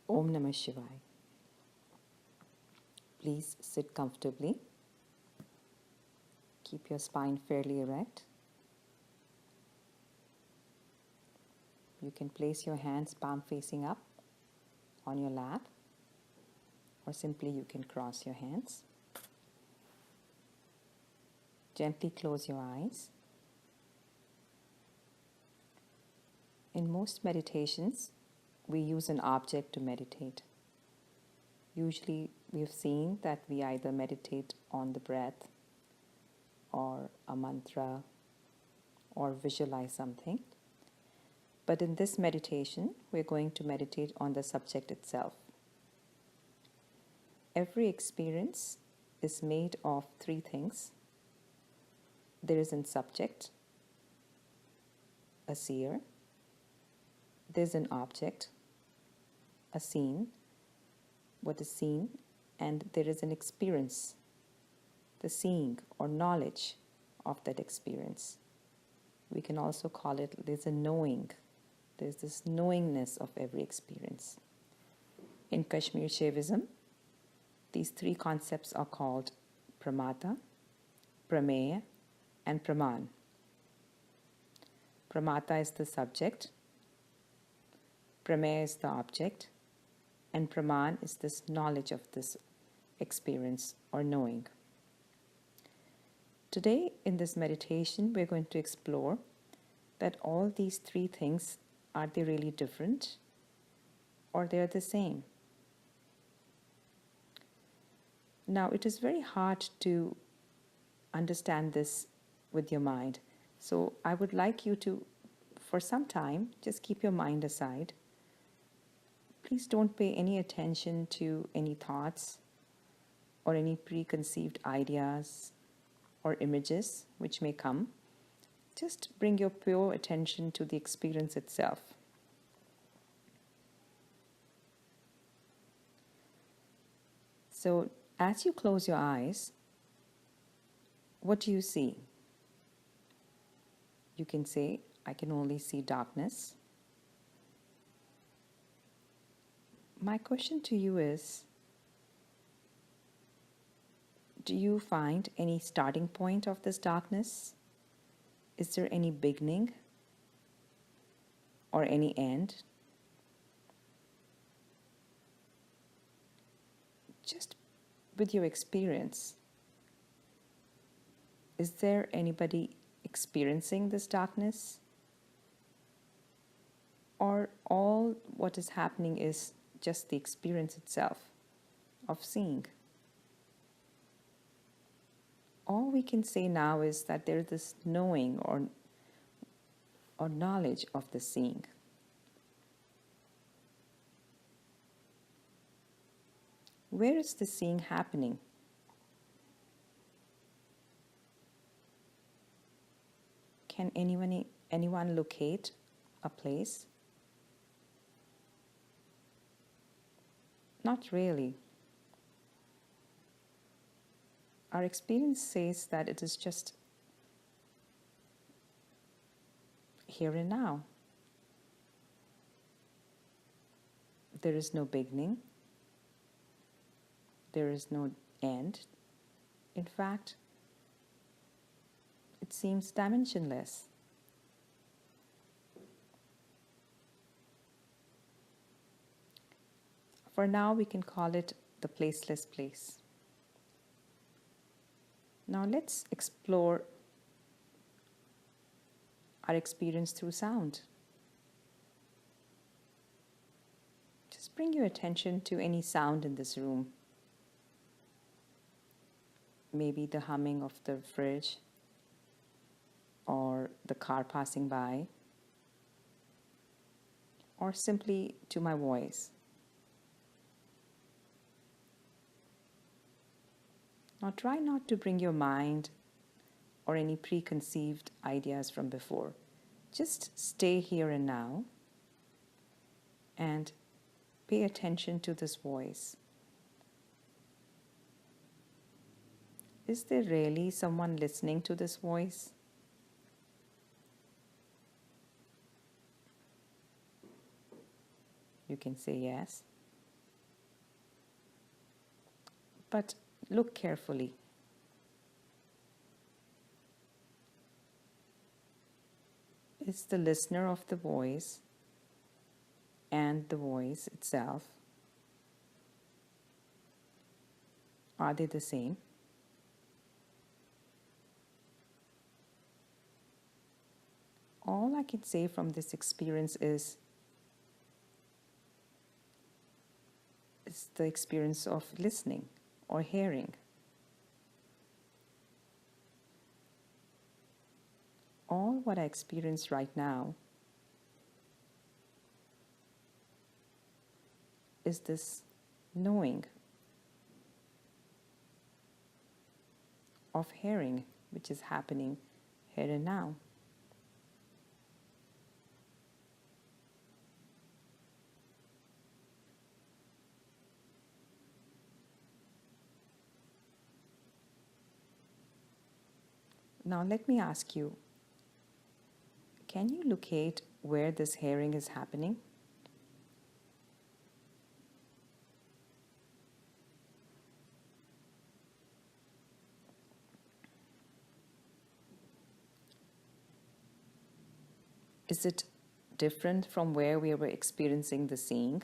Om Namah Shivaya. Please sit comfortably. Keep your spine fairly erect. You can place your hands palm facing up on your lap, or simply you can cross your hands. Gently close your eyes. In most meditations, we use an object to meditate. Usually, we've seen that we either meditate on the breath, or a mantra, or visualize something. But in this meditation, we're going to meditate on the subject itself. Every experience is made of three things. There is a subject, a seer. There's an object, a scene, what is seen, and there is an experience, the seeing or knowledge of that experience. We can also call it, there's a knowing. There's this knowingness of every experience. In Kashmir-Shavisim, these three concepts are called pramata, prameya, and praman. Pramata is the subject, prameya is the object, and praman is this knowledge of this experience or knowing. Today, in this meditation, we're going to explore that all these three things, are they really different or they're the same? Now, it is very hard to understand this with your mind. So I would like you to, for some time, just keep your mind aside. Please don't pay any attention to any thoughts or any preconceived ideas or images which may come. Just bring your pure attention to the experience itself. So, as you close your eyes, what do you see? You can say, I can only see darkness. My question to you is, do you find any starting point of this darkness? Is there any beginning or any end? Just with your experience, is there anybody experiencing this darkness? Or all what is happening is just the experience itself of seeing? All we can say now is that there is this knowing or knowledge of the seeing. Where is the seeing happening? Can anyone locate a place? Not really. Our experience says that it is just here and now. There is no beginning. There is no end. In fact, it seems dimensionless. For now, we can call it the placeless place. Now let's explore our experience through sound. Just bring your attention to any sound in this room. Maybe the humming of the fridge or the car passing by, or simply to my voice. Now try not to bring your mind or any preconceived ideas from before. Just stay here and now and pay attention to this voice. Is there really someone listening to this voice? You can say yes but look carefully. Is the listener of the voice and the voice itself, are they the same? All I can say from this experience is the experience of listening or hearing. All what I experience right now is this knowing of hearing, which is happening here and now. Now let me ask you, can you locate where this hearing is happening? Is it different from where we were experiencing the seeing?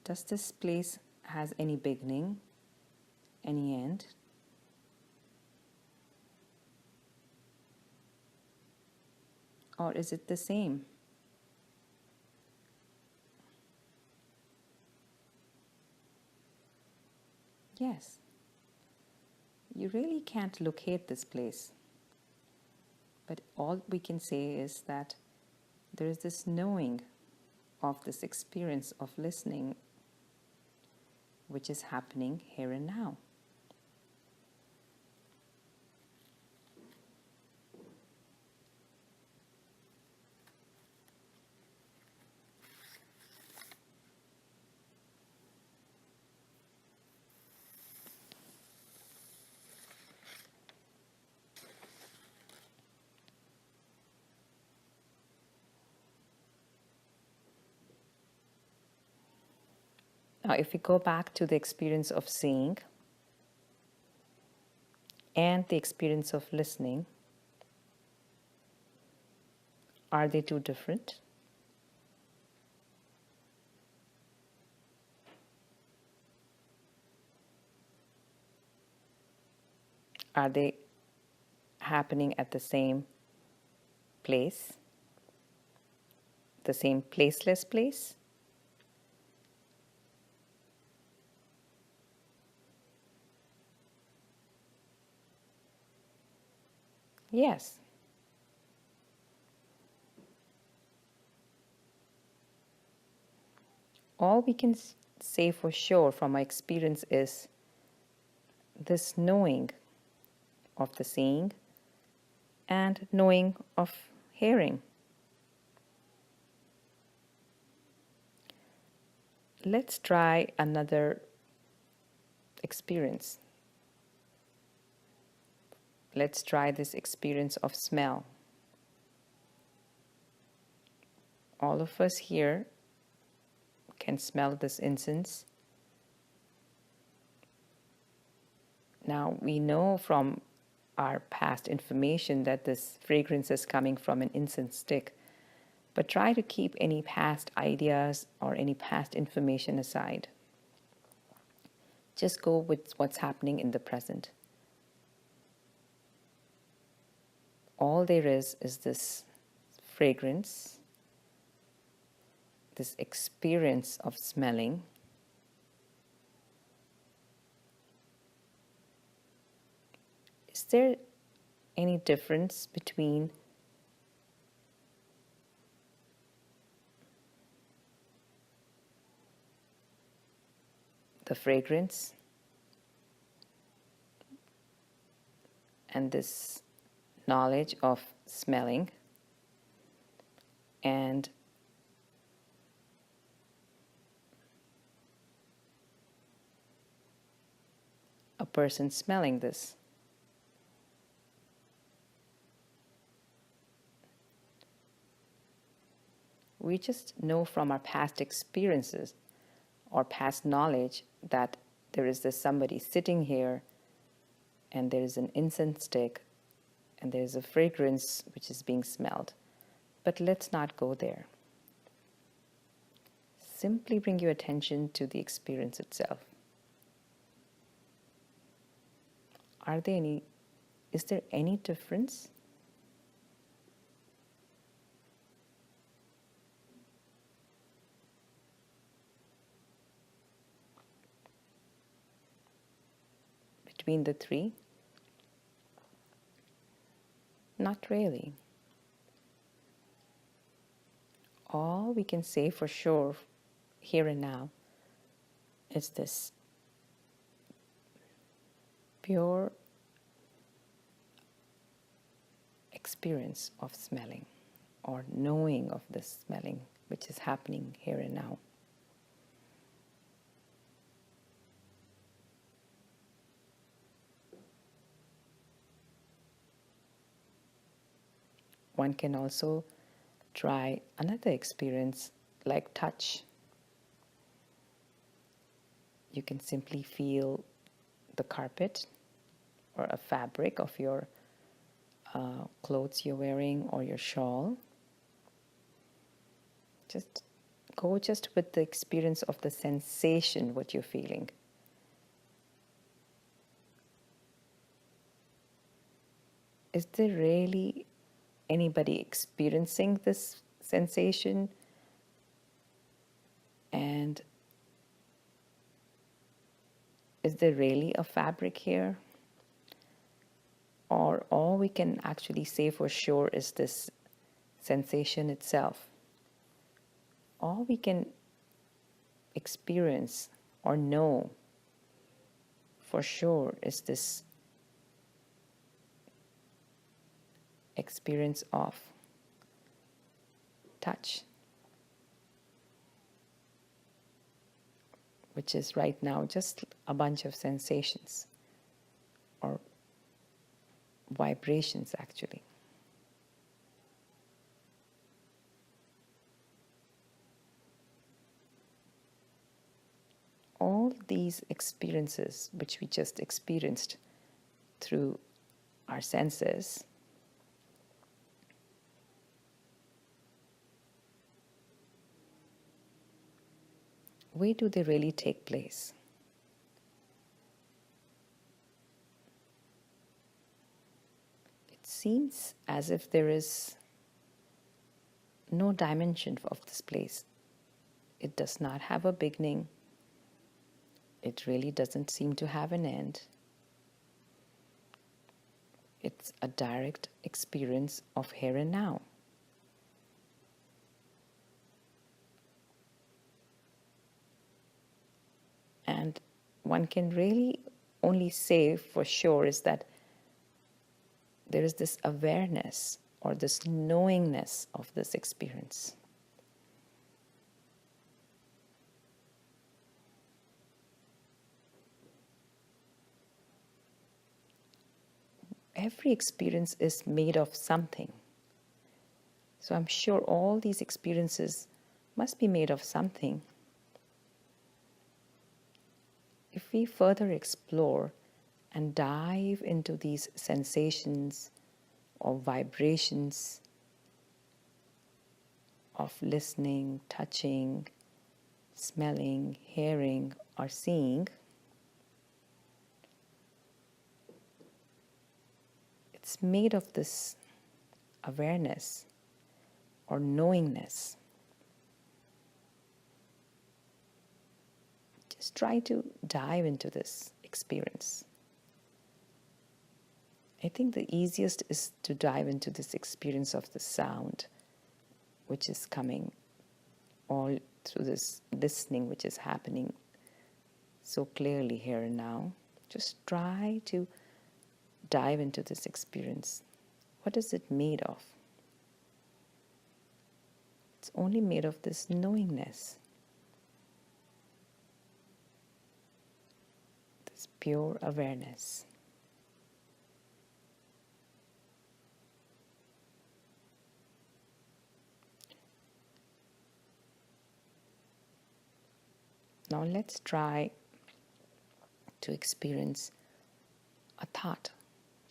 Does this place has any beginning, any end? Or is it the same? Yes. You really can't locate this place. But all we can say is that there is this knowing of this experience of listening, which is happening here and now. Now, if we go back to the experience of seeing and the experience of listening, are they two different? Are they happening at the same place? The same placeless place? Yes. All we can say for sure from our experience is this knowing of the seeing and knowing of hearing. Let's try another experience. Let's try this experience of smell. All of us here can smell this incense. Now, we know from our past information that this fragrance is coming from an incense stick, but try to keep any past ideas or any past information aside. Just go with what's happening in the present. All there is this fragrance, this experience of smelling. Is there any difference between the fragrance and this knowledge of smelling and a person smelling this? We just know from our past experiences or past knowledge that there is this somebody sitting here, and there is an incense stick, and there is a fragrance which is being smelled. But let's not go there. Simply bring your attention to the experience itself. Is there any difference? Between the three? Not really. All we can say for sure here and now is this pure experience of smelling or knowing of this smelling which is happening here and now. One can also try another experience like touch. You can simply feel the carpet or a fabric of your clothes you're wearing or your shawl. Just go with the experience of the sensation, what you're feeling. Is there really anybody experiencing this sensation? And is there really a fabric here? Or all we can actually say for sure is this sensation itself? All we can experience or know for sure is this experience of touch, which is right now just a bunch of sensations or vibrations actually. All these experiences which we just experienced through our senses where do they really take place? It seems as if there is no dimension of this place. It does not have a beginning. It really doesn't seem to have an end. It's a direct experience of here and now. And one can really only say for sure is that there is this awareness or this knowingness of this experience. Every experience is made of something. So I'm sure all these experiences must be made of something. If we further explore and dive into these sensations or vibrations of listening, touching, smelling, hearing, or seeing, it's made of this awareness or knowingness. Just try to dive into this experience. I think the easiest is to dive into this experience of the sound, which is coming all through this listening, which is happening so clearly here and now. Just try to dive into this experience. What is it made of? It's only made of this knowingness, this pure awareness. Now let's try to experience a thought.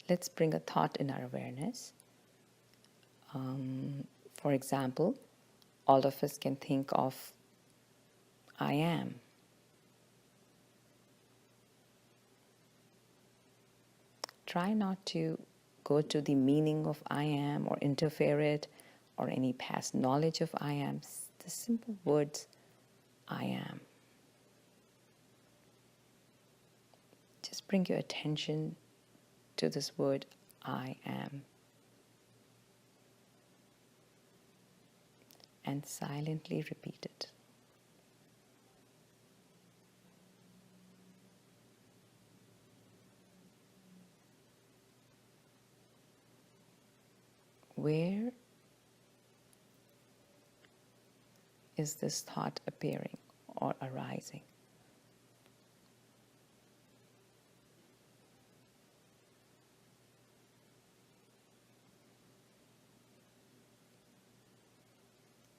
Let's bring a thought in our awareness. For example, all of us can think of I am. Try not to go to the meaning of I am or interfere it or any past knowledge of I am. The simple words I am. Just bring your attention to this word I am. And silently repeat it. Where is this thought appearing or arising?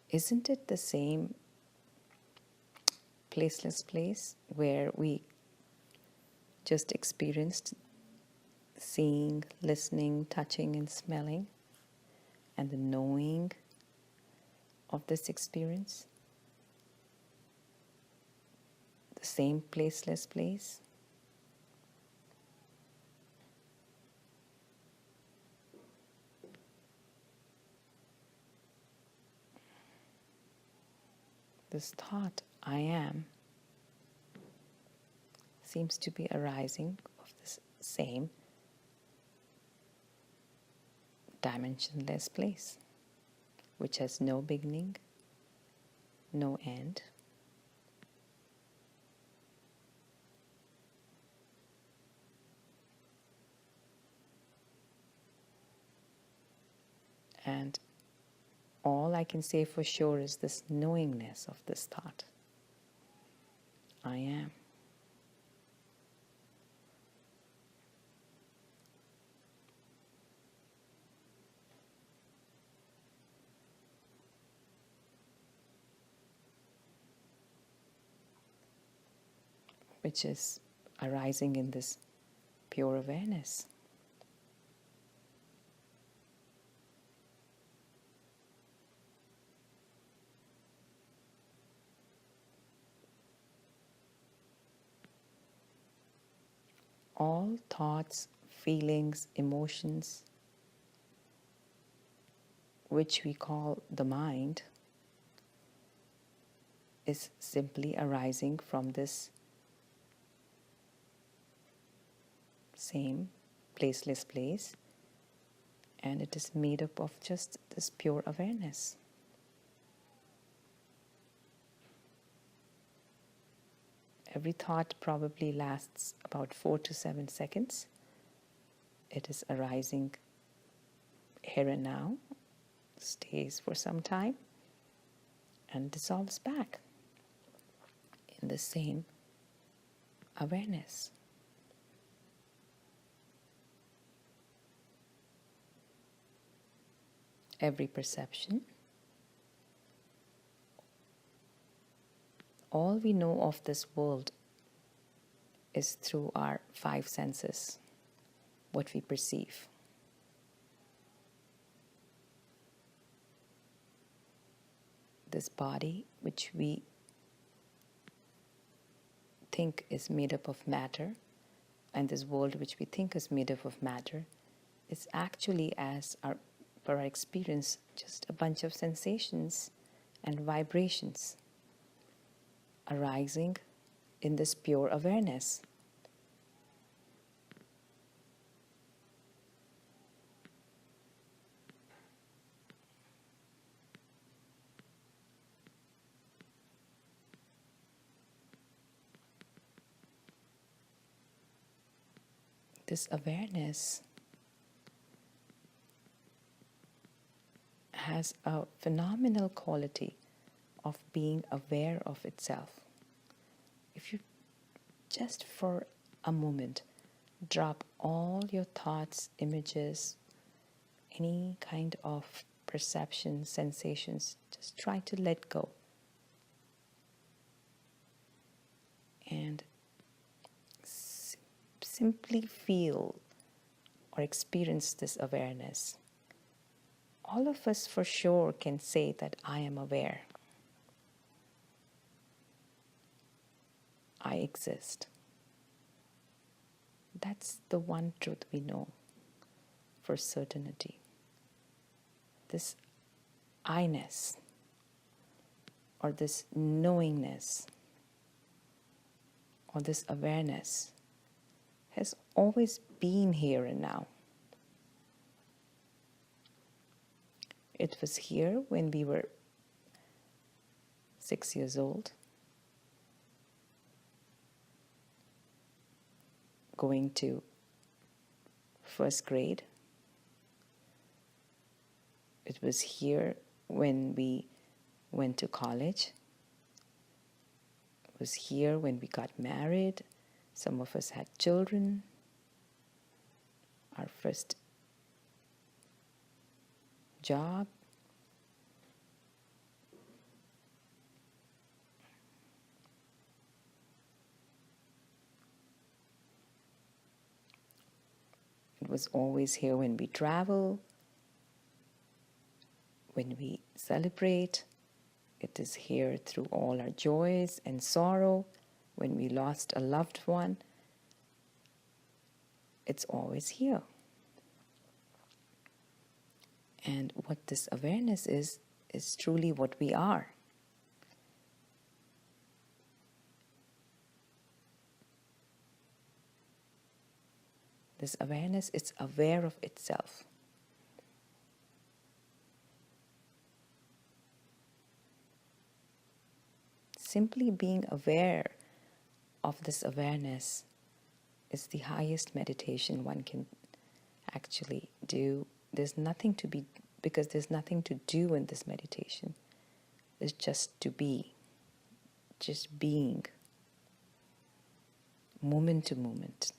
Isn't it the same placeless place where we just experienced seeing, listening, touching, and smelling, and the knowing of this experience? The same placeless place? This thought, I am, seems to be arising of this same dimensionless place, which has no beginning, no end. And all I can say for sure is this knowingness of this thought. I am. Which is arising in this pure awareness. All thoughts, feelings, emotions, which we call the mind, is simply arising from this same placeless place, and it is made up of just this pure awareness. Every thought probably lasts about 4 to 7 seconds. It is arising here and now, stays for some time, and dissolves back in the same awareness. Every perception, all we know of this world is through our 5 senses, what we perceive. This body, which we think is made up of matter, and this world, which we think is made up of matter, is actually, for our experience, just a bunch of sensations and vibrations arising in this pure awareness. This awareness has a phenomenal quality of being aware of itself. If you just for a moment drop all your thoughts, images, any kind of perceptions, sensations, just try to let go. simply feel or experience this awareness, all of us for sure can say that I am aware. I exist. That's the one truth we know for certainty. This I-ness or this knowingness or this awareness has always been here and now. It was here when we were 6 years old, going to first grade. It was here when we went to college. It was here when we got married. Some of us had children. Our first job. It was always here when we travel, when we celebrate. It is here through all our joys and sorrow, when we lost a loved one. It's always here. And what this awareness is truly what we are. This awareness, it's aware of itself. Simply being aware of this awareness is the highest meditation one can actually do. There's nothing to be, because there's nothing to do in this meditation. It's just to be, just being, moment to moment.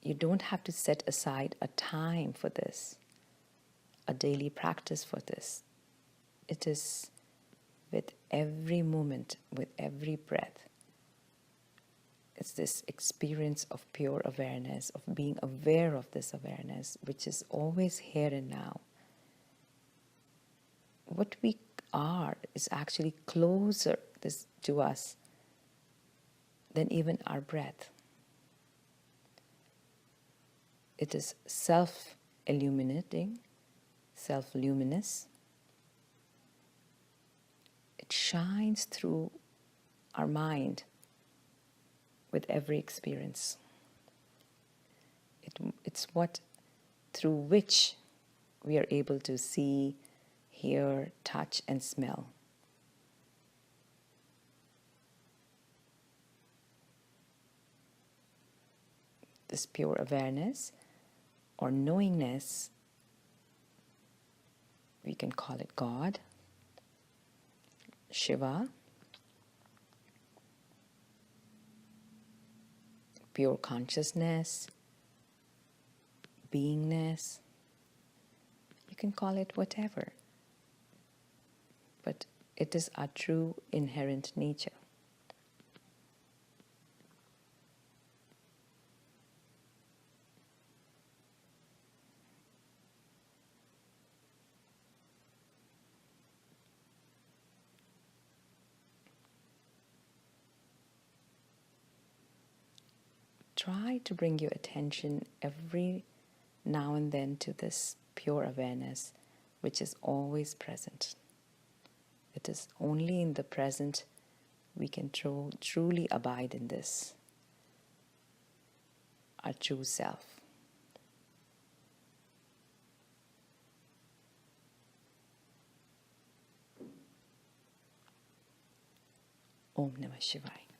You don't have to set aside a time for this, a daily practice for this. It is with every moment, with every breath. It's this experience of pure awareness, of being aware of this awareness, which is always here and now. What we are is actually closer to us than even our breath. It is self-illuminating, self-luminous. It shines through our mind with every experience. It's what through which we are able to see, hear, touch, and smell. This pure awareness or knowingness, we can call it God, Shiva, pure consciousness, beingness. You can call it whatever, but it is our true inherent nature. Try to bring your attention every now and then to this pure awareness, which is always present. It is only in the present we can truly abide in this, our true self. Om Namah Shivaya.